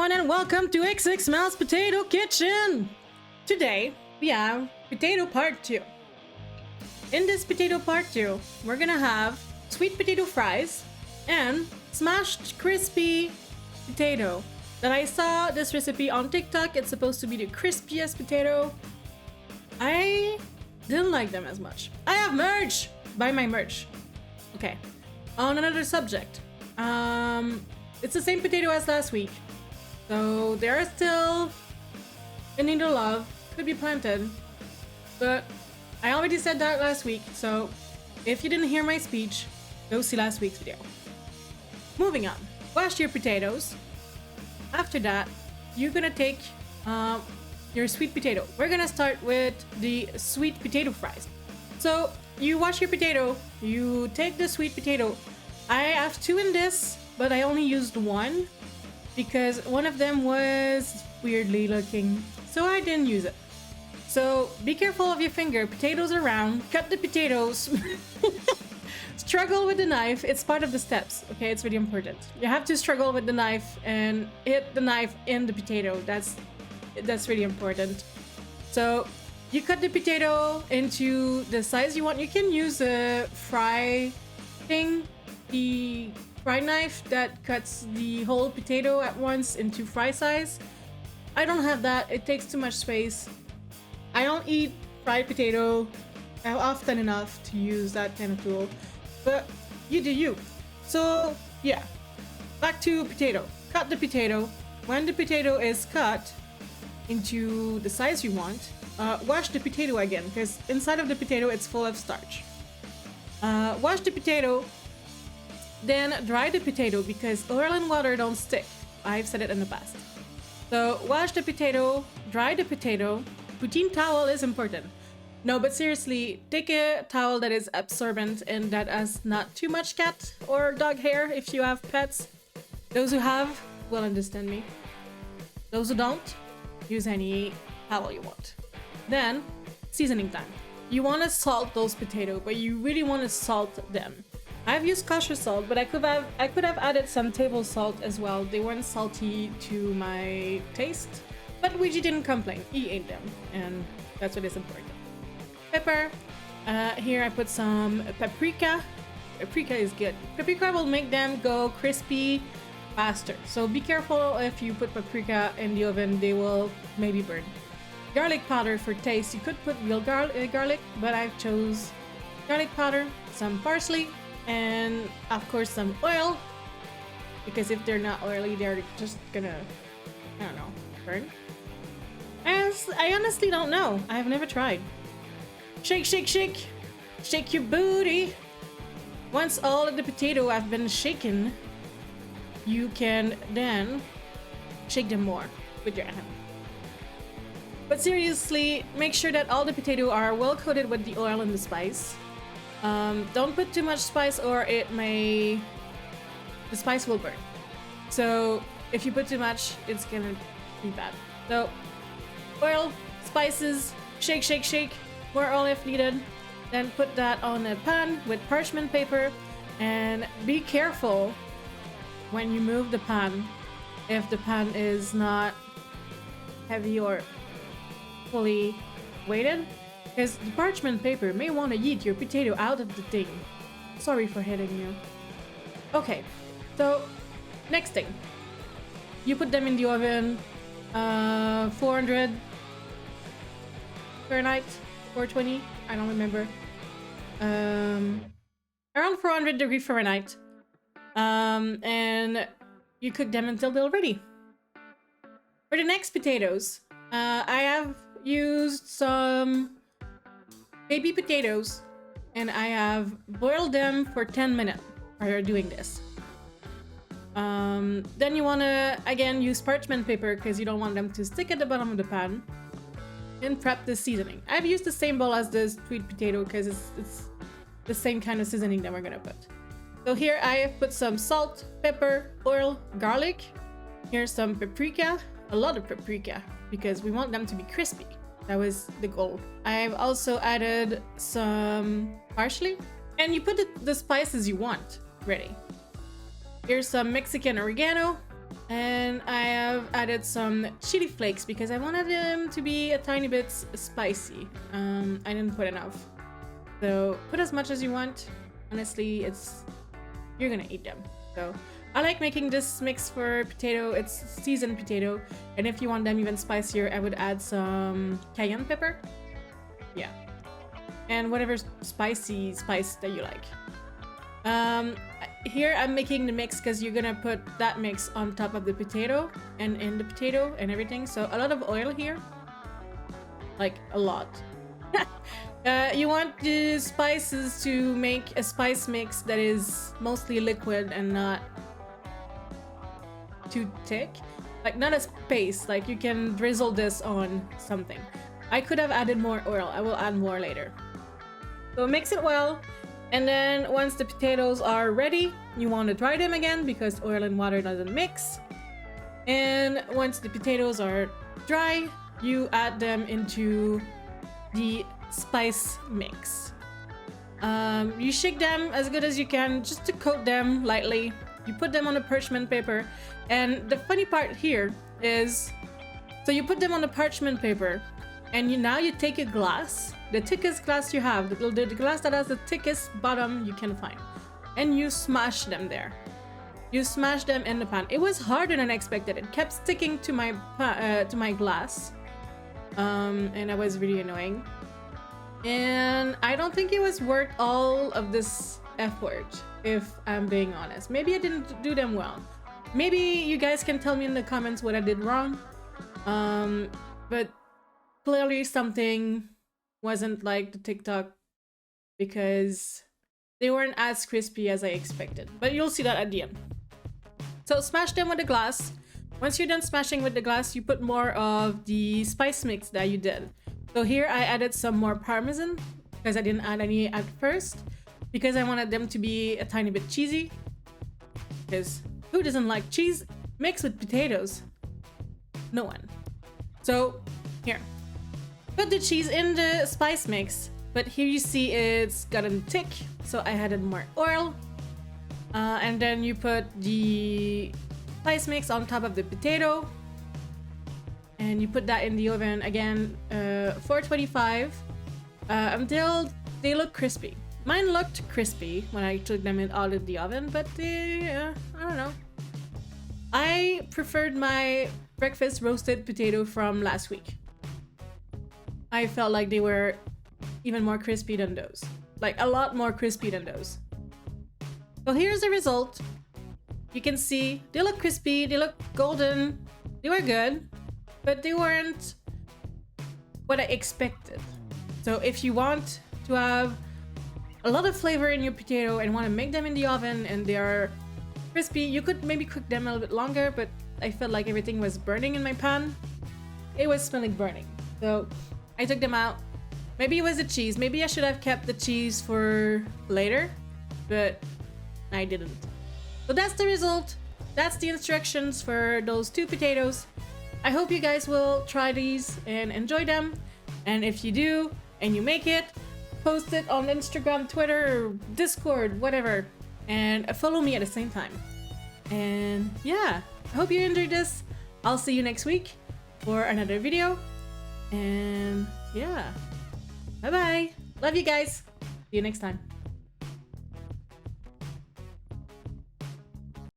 everyone, and welcome to XX Mouse Potato Kitchen! Today, we have potato part 2. In this potato part 2, we're gonna have sweet potato fries and smashed crispy potato. That I saw this recipe on TikTok. It's supposed to be the crispiest potato. I didn't like them as much. I have merch! Buy my merch. Okay, on another subject. It's the same potato as last week. So they are still in need of love, could be planted, but I already said that last week, so if you didn't hear my speech, go see last week's video. Moving on, wash your potatoes. After that, you're gonna take your sweet potato. We're gonna start with the sweet potato fries. So you wash your potato, you take the sweet potato. I have two in this, but I only used one because one of them was weirdly looking, so I didn't use it. So be careful of your finger. Potatoes are round. Cut the potatoes. Struggle with the knife. It's part of the steps. Okay, it's really important. You have to struggle with the knife and hit the knife in the potato. That's really important. So you cut the potato into the size you want. You can use a fry thing, the fry knife that cuts the whole potato at once into fry size. I don't have that. It takes too much space. I don't eat fried potato often enough to use that kind of tool, but you do you. So yeah, back to potato. Cut the potato. When the potato is cut into the size you want, wash the potato again, because inside of the potato it's full of starch. Wash the potato, then dry the potato because oil and water don't stick. I've said it in the past. So wash the potato, dry the potato. Poutine towel is important. No, but seriously, take a towel that is absorbent and that has not too much cat or dog hair if you have pets. Those who have will understand me. Those who don't, use any towel you want. Then, seasoning time. You want to salt those potatoes, but you really want to salt them. I've used kosher salt, but I could have added some table salt as well. They weren't salty to my taste, but Luigi didn't complain. He ate them, and that's what is important. Pepper. Here I put some paprika. Paprika is good. Paprika will make them go crispy faster. So be careful if you put paprika in the oven, they will maybe burn. Garlic powder for taste. You could put real garlic, but I chose garlic powder, some parsley, and of course some oil, because if they're not oily, they're just gonna, I don't know, burn. As I honestly don't know. I have never tried. Shake, shake, shake. Shake your booty. Once all of the potato have been shaken, you can then shake them more with your hand. But seriously, make sure that all the potato are well coated with the oil and the spice. Don't put too much spice or the spice will burn. So if you put too much, it's gonna be bad. So oil, spices, shake, shake, shake, more oil if needed. Then put that on a pan with parchment paper, and be careful when you move the pan if the pan is not heavy or fully weighted, because the parchment paper may want to yeet your potato out of the thing. Sorry for hitting you. Okay, so next thing, you put them in the oven, 400 Fahrenheit, 420, I don't remember, around 400 degree Fahrenheit, and you cook them until they're ready. For the next potatoes, I have used some baby potatoes, and I have boiled them for 10 minutes prior to doing this. Then you want to again use parchment paper because you don't want them to stick at the bottom of the pan. And prep the seasoning. I've used the same bowl as the sweet potato because it's the same kind of seasoning that we're gonna put. So here I have put some salt, pepper, oil, garlic. Here's some paprika, a lot of paprika because we want them to be crispy. That was the goal. I've also added some parsley, and you put the spices you want ready. Here's some Mexican oregano, And I have added some chili flakes because I wanted them to be a tiny bit spicy. I didn't put enough. So put as much as you want. Honestly, you're gonna eat them. So I like making this mix for potato. It's seasoned potato. And if you want them even spicier, I would add some cayenne pepper. Yeah. And whatever spicy spice that you like. Here I'm making the mix because you're gonna put that mix on top of the potato and in the potato and everything. So a lot of oil here. Like a lot. You want the spices to make a spice mix that is mostly liquid and not too thick. Like not a paste, like you can drizzle this on something. I could have added more oil. I will add more later. So mix it well. And then once the potatoes are ready, you want to dry them again because oil and water doesn't mix. And once the potatoes are dry, you add them into the spice mix. You shake them as good as you can just to coat them lightly. You put them on a parchment paper. And the funny part here is, so you put them on the parchment paper and now you take a glass, the thickest glass you have, the glass that has the thickest bottom you can find, and you smash them there. You smash them in the pan. It was harder than expected. It kept sticking to my glass, and that was really annoying. And I don't think it was worth all of this effort, if I'm being honest. Maybe I didn't do them well. Maybe you guys can tell me in the comments what I did wrong. But clearly something wasn't like the TikTok because they weren't as crispy as I expected. But you'll see that at the end. So smash them with the glass. Once you're done smashing with the glass, you put more of the spice mix that you did. So here I added some more parmesan because I didn't add any at first because I wanted them to be a tiny bit cheesy. Because who doesn't like cheese mixed with potatoes? No one. So here, put the cheese in the spice mix, but here you see it's gotten thick, so I added more oil. And then you put the spice mix on top of the potato, and you put that in the oven again, 425, until they look crispy. Mine looked crispy when I took them out of the oven, but I don't know. I preferred my breakfast roasted potato from last week. I felt like they were even more crispy than those. Like a lot more crispy than those. So here's the result. You can see they look crispy, they look golden, they were good, but they weren't what I expected. So if you want to have a lot of flavor in your potato and want to make them in the oven and they are crispy, you could maybe cook them a little bit longer, but I felt like everything was burning in my pan. It was smelling burning. So I took them out. Maybe it was the cheese. Maybe I should have kept the cheese for later, but I didn't. So that's the result. That's the instructions for those two potatoes. I hope you guys will try these and enjoy them. And if you do, and you make it, post it on Instagram, Twitter, Discord, whatever. And follow me at the same time. And yeah, I hope you enjoyed this. I'll see you next week for another video. And yeah, bye bye. Love you guys. See you next time.